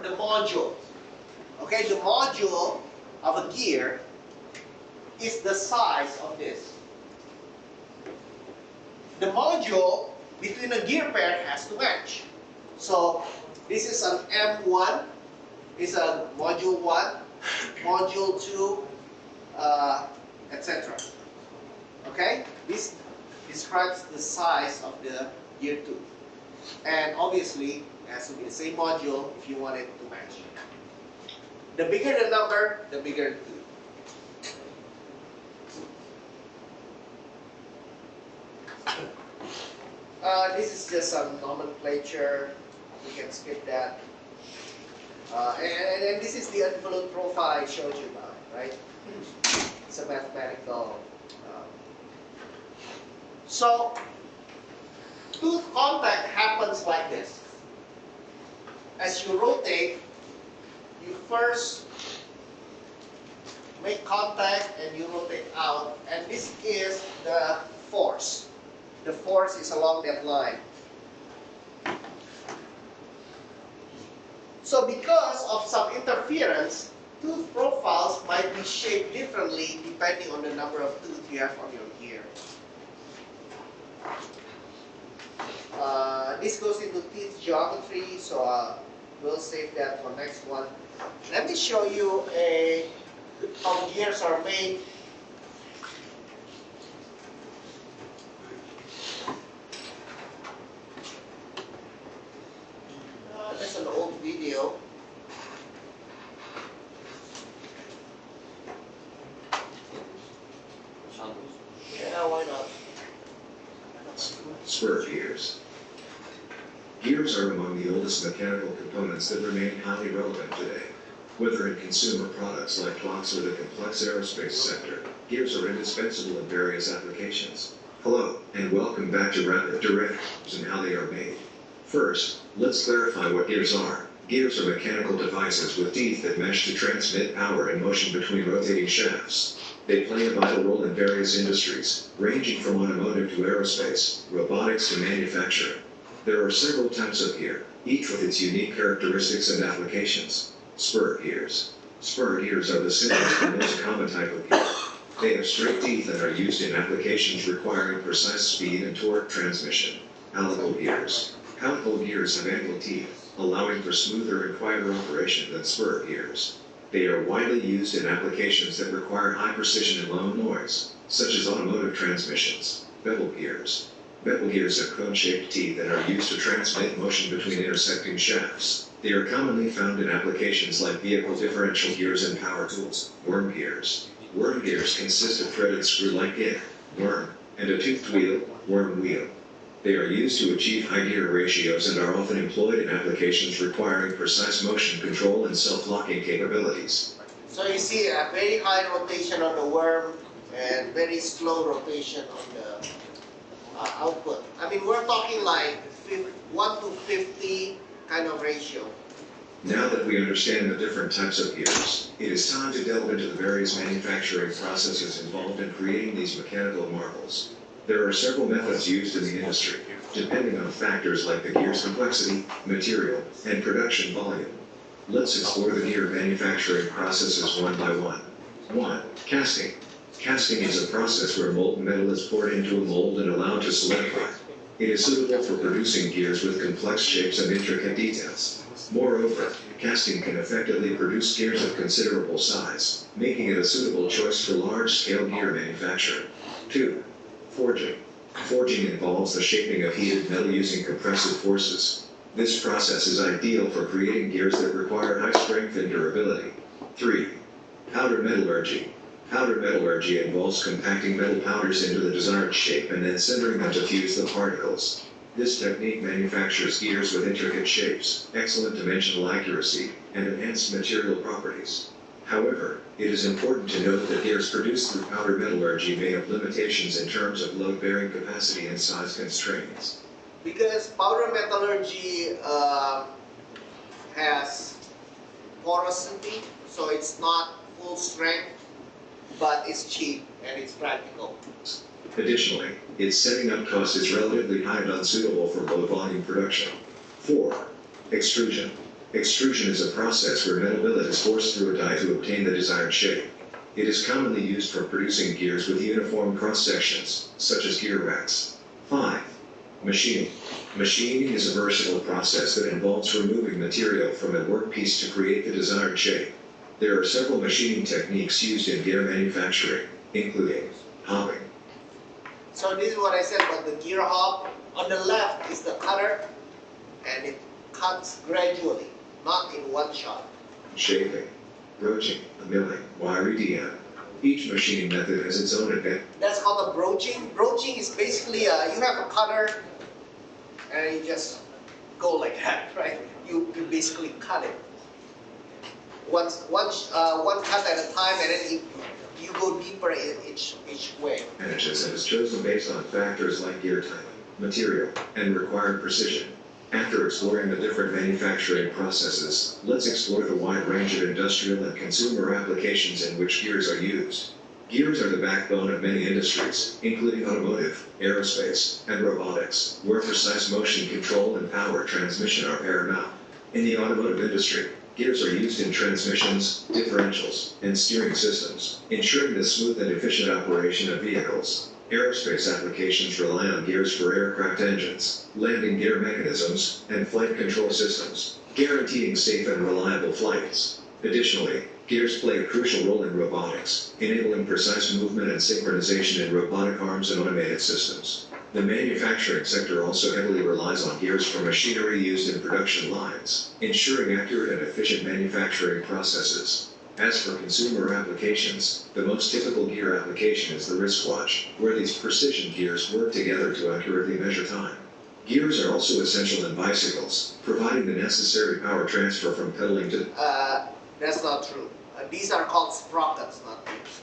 the module. Okay, the module of a gear is the size of this. The module between a gear pair has to match. So this is an M1, this is a module 1, module 2, etc. Okay? This describes the size of the gear tooth. And obviously, it has to be the same module if you want it to match. The bigger the number, the bigger the tooth. This is just some nomenclature. We can skip that. And this is the envelope profile I showed you about, right? It's a mathematical. So, tooth contact happens like this. As you rotate, you first make contact and you rotate out. And this is the force. The force is along that line. So because of some interference, tooth profiles might be shaped differently depending on the number of teeth you have on your gear. This goes into teeth geometry, so we'll save that for next one. Let me show you how gears are made. That's an old video. Yeah, why not? Spur gears. Gears are among the oldest mechanical components that remain highly relevant today. Whether in consumer products like clocks or the complex aerospace sector, gears are indispensable in various applications. Hello, and welcome back to Rapid Direct and how they are made. First, let's clarify what gears are. Gears are mechanical devices with teeth that mesh to transmit power and motion between rotating shafts. They play a vital role in various industries, ranging from automotive to aerospace, robotics to manufacturing. There are several types of gear, each with its unique characteristics and applications. Spur gears. Spur gears are the simplest and most common type of gear. They have straight teeth and are used in applications requiring precise speed and torque transmission. Helical gears. Helical gears have ample teeth, allowing for smoother and quieter operation than spur gears. They are widely used in applications that require high precision and low noise, such as automotive transmissions. Bevel gears. Bevel gears have cone-shaped teeth and are used to transmit motion between intersecting shafts. They are commonly found in applications like vehicle differential gears and power tools. Worm gears. Worm gears consist of threaded screw-like gear, worm, and a toothed wheel, worm wheel. They are used to achieve high gear ratios and are often employed in applications requiring precise motion control and self-locking capabilities. So you see a very high rotation on the worm and very slow rotation on the output. I mean, we're talking like 1 to 50 kind of ratio. Now that we understand the different types of gears, it is time to delve into the various manufacturing processes involved in creating these mechanical marvels. There are several methods used in the industry, depending on factors like the gear's complexity, material, and production volume. Let's explore the gear manufacturing processes one by one. 1. Casting. Casting is a process where molten metal is poured into a mold and allowed to solidify. It is suitable for producing gears with complex shapes and intricate details. Moreover, casting can effectively produce gears of considerable size, making it a suitable choice for large-scale gear manufacture. 2. Forging. Forging involves the shaping of heated metal using compressive forces. This process is ideal for creating gears that require high strength and durability. 3. Powder metallurgy. Powder metallurgy involves compacting metal powders into the desired shape and then sintering them to fuse the particles. This technique manufactures gears with intricate shapes, excellent dimensional accuracy, and enhanced material properties. However, it is important to note that gears produced through powder metallurgy may have limitations in terms of load-bearing capacity and size constraints. Because powder metallurgy has porosity, so it's not full strength, but it's cheap and it's practical. Additionally, its setting up cost is relatively high and unsuitable for low-volume production. 4. Extrusion. Extrusion is a process where metal billet is forced through a die to obtain the desired shape. It is commonly used for producing gears with uniform cross-sections, such as gear racks. 5. Machining. Machining is a versatile process that involves removing material from a workpiece to create the desired shape. There are several machining techniques used in gear manufacturing, including hopping. So this is what I said about the gear hop. On the left is the cutter, and it cuts gradually, not in one shot. Shaping, broaching, milling, YREDM. Each machining method has its own advantage. That's called the broaching. Broaching is basically you have a cutter, and you just go like that, right? You basically cut it. One cut at a time, and then you go deeper in each way. Advantages and is chosen based on factors like gear type, material, and required precision. After exploring the different manufacturing processes, let's explore the wide range of industrial and consumer applications in which gears are used. Gears are the backbone of many industries, including automotive, aerospace, and robotics, where precise motion control and power transmission are paramount. In the automotive industry, gears are used in transmissions, differentials, and steering systems, ensuring the smooth and efficient operation of vehicles. Aerospace applications rely on gears for aircraft engines, landing gear mechanisms, and flight control systems, guaranteeing safe and reliable flights. Additionally, gears play a crucial role in robotics, enabling precise movement and synchronization in robotic arms and automated systems. The manufacturing sector also heavily relies on gears for machinery used in production lines, ensuring accurate and efficient manufacturing processes. As for consumer applications, the most typical gear application is the wristwatch, where these precision gears work together to accurately measure time. Gears are also essential in bicycles, providing the necessary power transfer from pedaling to... That's not true. These are called sprockets, not gears.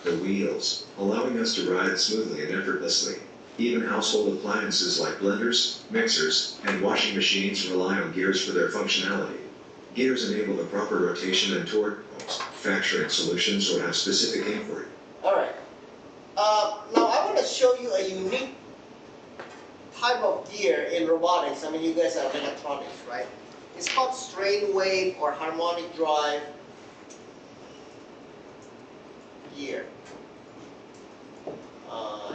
The wheels, allowing us to ride smoothly and effortlessly. Even household appliances like blenders, mixers, and washing machines rely on gears for their functionality. Gears enable the proper rotation and torque. Manufacturing solutions will have specific inquiry. Alright. Now I want to show you a unique type of gear in robotics. I mean, you guys are mechatronics, right? It's called strain wave or harmonic drive gear.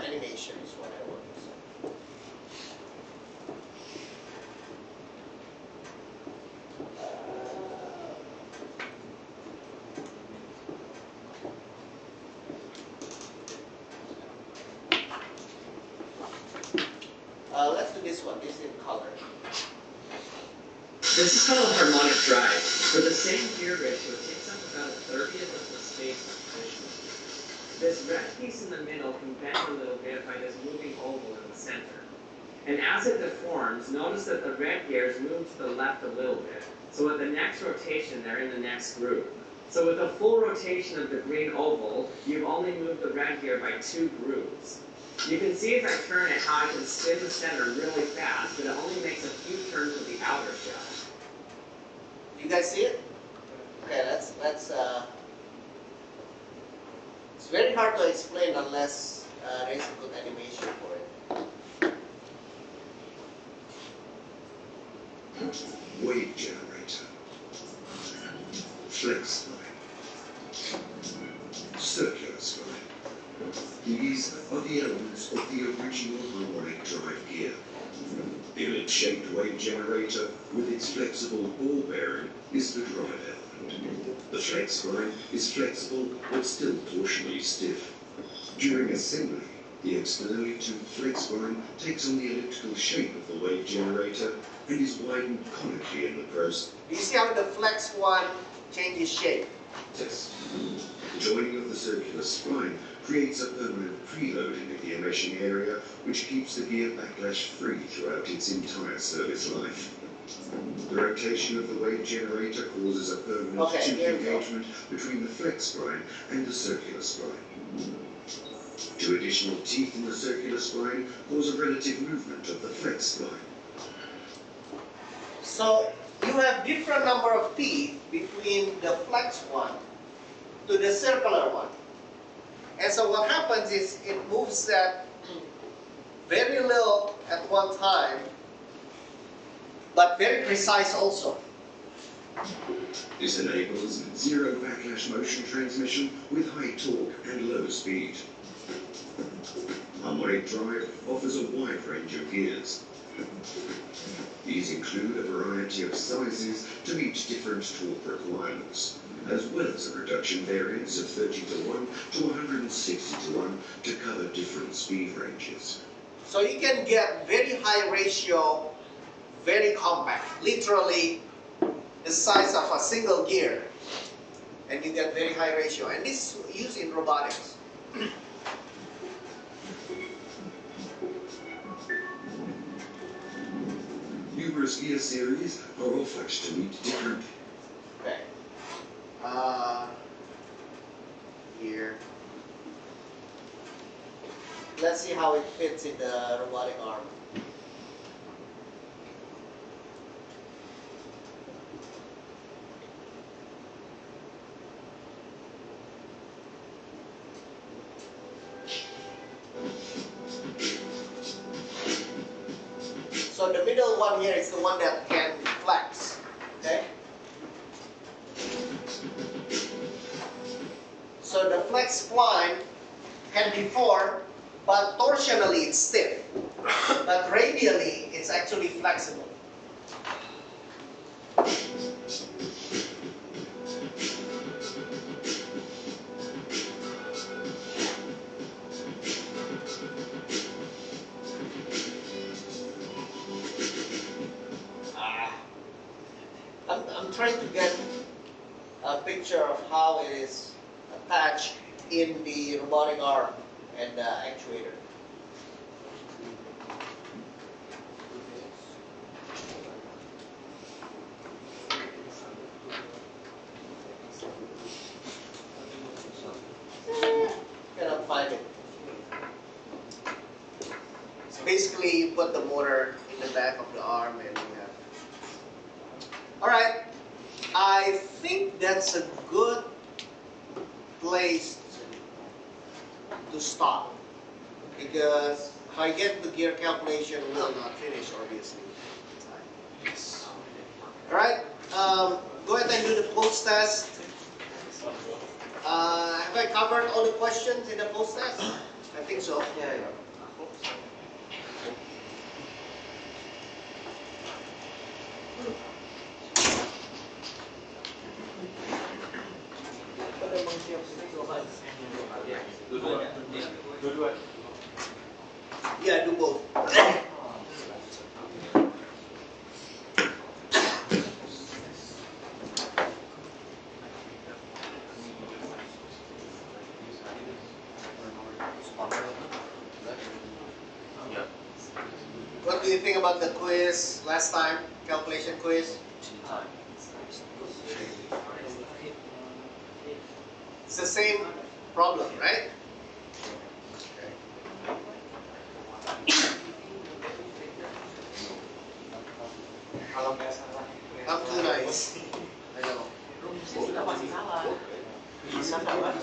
Animation is what I want to say. Let's do this one. This is in color. This is called a harmonic drive. For the same gear ratio, it takes up about 1/30 of the space of collision. This red piece in the middle can bend a little bit by this moving oval in the center. And as it deforms, notice that the red gears move to the left a little bit. So with the next rotation, they're in the next groove. So with a full rotation of the green oval, you've only moved the red gear by 2 grooves. You can see as I turn it how I can spin the center really fast, but it only makes a few turns of the outer shell. You guys see it? Okay, it's very hard to explain unless there's a good animation for it. Wave generator. Flex spline. Circular spline. These are the elements of the original harmonic drive gear. The ellipse-shaped wave generator with its flexible ball bearing is the drive element. The flex spline is flexible but still torsionally stiff. During assembly, the externally toothed flex spline takes on the elliptical shape of the wave generator and is widened conically in the process. Do you see how the flex one changes shape? The joining of the circular spline creates a permanent preloading of the enmeshing area, which keeps the gear backlash free throughout its entire service life. The rotation of the wave generator causes a permanent tooth engagement between the flex spline and the circular spline. 2 additional teeth in the circular spline cause a relative movement of the flex spline. So you have different number of teeth between the flex one to the circular one. And so what happens is it moves that very little at one time, but very precise also. This enables zero backlash motion transmission with high torque and low speed. Harmonic Drive offers a wide range of gears. These include a variety of sizes to meet different torque requirements, as well as a production variance of 30 to 1 to 160 to 1 to cover different speed ranges. So you can get very high ratio, very compact, literally the size of a single gear, and you get very high ratio. And this is used in robotics. Numerous gear series are offered to meet different. Okay. Here. Let's see how it fits in the robotic arm. So the middle one here is the one that can flex, okay? So the flex spline can be formed, but torsionally it's stiff. But radially, it's actually flexible. I'm trying to get a picture of how it is attached in the robotic arm and the actuator. Cannot find it. So basically, you put the motor in the back of the arm and you have. All right, I think that's a good place to stop, because if I get the gear calculation, we will not finish, obviously. All right, go ahead and do the post test. Have I covered all the questions in the post test? I think so. Yeah. Yeah, do both. What do you think about the quiz last time? Calculation quiz? It's the same problem, right? I'm too nice. I know. Kita masih salah. Bisa nggak, Pak?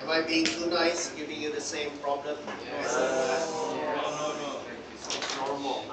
Am I being too nice, giving you the same problem? Yes. No. It's normal.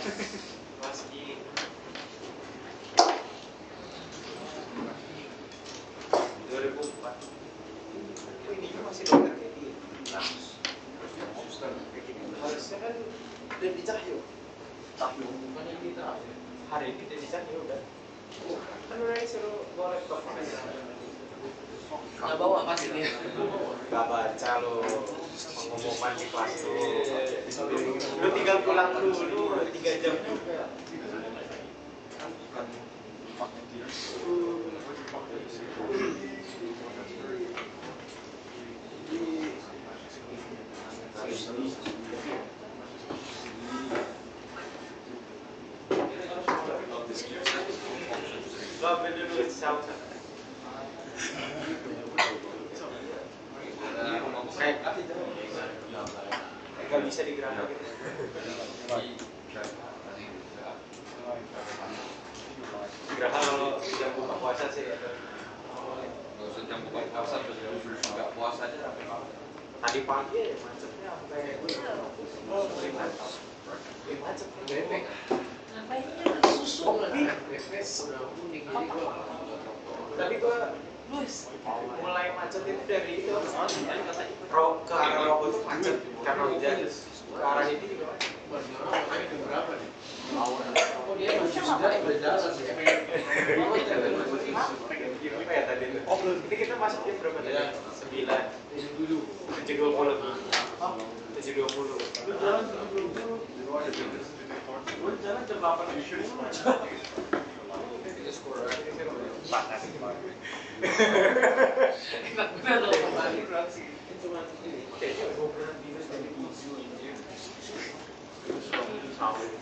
Masih 2004. Ini masih dokter kayak gini. Suster kayak gini. Harusnya kan Dewi Cahyo. Cahyo bukan yang kita. Hari ini Dewi Cahyo udah. Kan udah disuruh bawa laptop makanya. Nggak bawa pasti dia. Gak baca lo pengumuman di kelas lo. Lu tinggal pulang dulu 3 jam juga. Lo ambil dulu siapa? Gak bisa digerakkan gitu. Gerakan kalau jam buka puasa sih ya. Gak usah jam buka puasa, buka puasa aja. Tadi pagi ya macetnya sampai macet bebek. Ngapain susu? Kopi. Tapi gua mulai macet itu dari itu ke arah Rogo itu macet karena hujan, ke arah ini juga macet. Oh dia masih sudah berjalan sih. Apa ya tadi? Oh belum. Ini kita masuk jam berapa tadi? 9. 7.20. 7.20. Lu jalan 7.20. Lu jalan jam 8. Enak bener loh kembali berarti. Kayaknya gue pernah minus dari 7.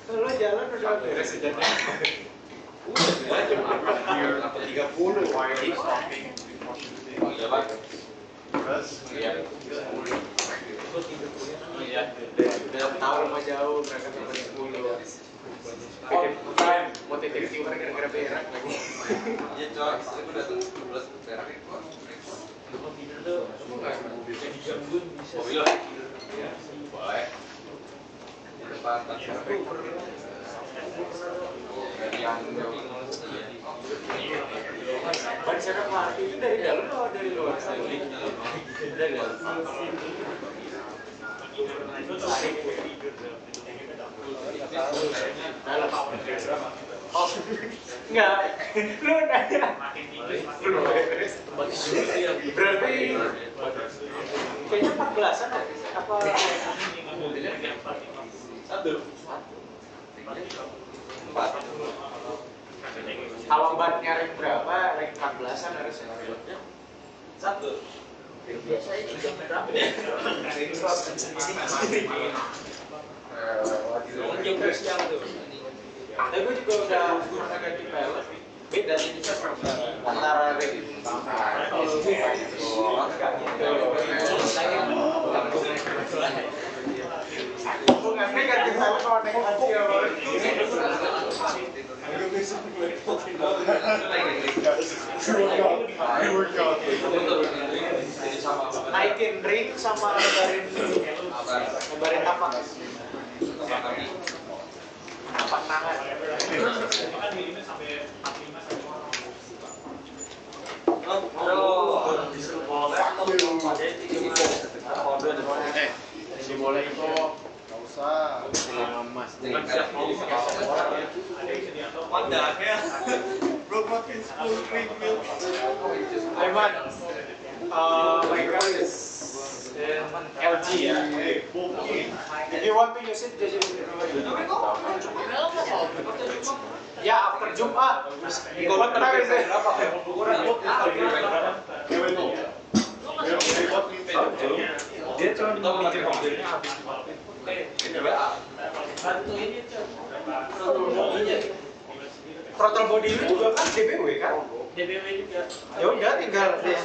Kalau jalan udah beres sejatnya. Udah jam 8.30. Iya. Udah tahu rumah jauh berangkat jam 10. Mau titip viewer gara-gara berak lagi. Iya coy, aku udah 17 perak itu. Mobil lah. Boleh. Depan yang Ban sana pelatih itu dari dalam atau dari luar? Dari dalam. Oh, enggak. Lu nanya. Belum beres. Berarti kayaknya 14-an apa? Satu. Kalau bannya ring berapa? Ring 14-an harusnya. Satu. Biasanya juga berapa? Jam siang tuh. Tapi gue juga udah pernah ganti pelek. Beda sih antara ring gue ngerti ganti pelek kalau naik haji naikin ring sama lebarin tapak tapak tangan. Si bola itu nggak usah emas. Aiman, my car is LG ya. If you want to use it, just use it. Ya, after Jumat. What time is it? Dia cuma minjem mobilnya habis throttle body itu juga kan DBW kan? DBW juga. Ya udah tinggal deh.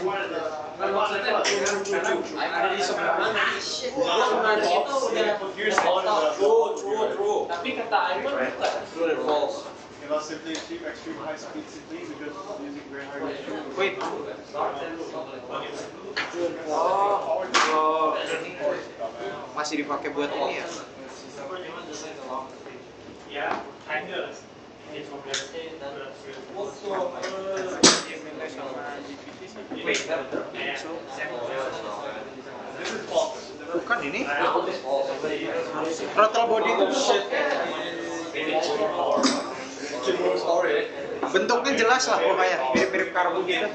Kan maksudnya ada di sebelah mana? Sebenarnya itu udah true. Tapi kata Aiman bukan. You know, simply achieve extreme high speed simply because using very high resolution. Wait. Oh, masih dipakai buat ini ya? Yeah, kind of. Bukan ini. Throttle body itu bentuknya jelas lah pokoknya mirip-mirip karbu gitu.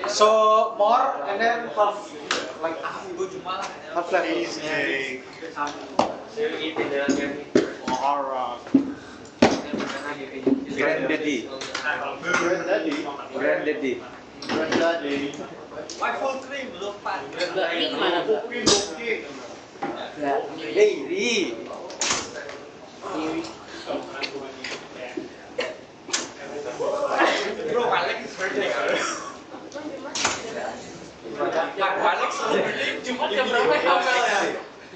So more and then half like half left. Granddaddy. Ini gimana tuh? Dairy.